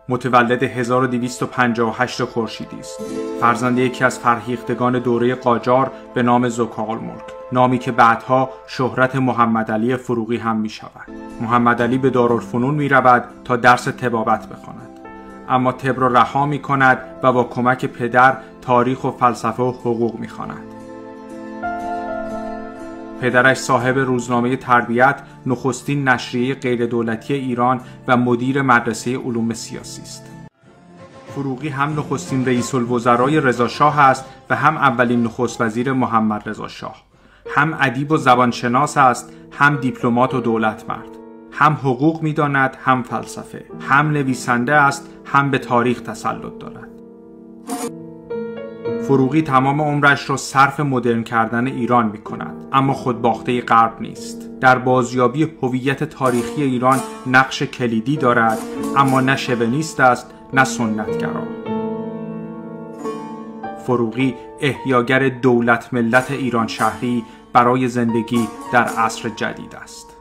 متولد 1258 خورشیدی است. فرزند یکی از فرهیختگان دوره قاجار به نام ذوالملک، نامی که بعدها شهرت محمدعلی فروغی هم می شود. محمدعلی به دارالفنون می رود تا درس طبابت بخواند، اما طب را رها می کند و با کمک پدر تاریخ و فلسفه و حقوق می خواند. پدرش صاحب روزنامه تربیت، نخستین نشریه غیر دولتی ایران و مدیر مدرسه علوم سیاسی است. فروغی هم نخستین رئیس الوزرای رضا شاه است و هم اولین نخست وزیر محمد رضا شاه. هم ادیب و زبانشناس است، هم دیپلمات و دولتمرد. هم حقوق می‌داند، هم فلسفه. هم نویسنده است، هم به تاریخ تسلط دارد. فروغی تمام عمرش را صرف مدرن کردن ایران می کند، اما خودباخته غرب نیست. در بازیابی هویت تاریخی ایران نقش کلیدی دارد، اما نه شوونیست است نه سنتگرا. فروغی احیاگر دولت ملت ایران شهری برای زندگی در عصر جدید است.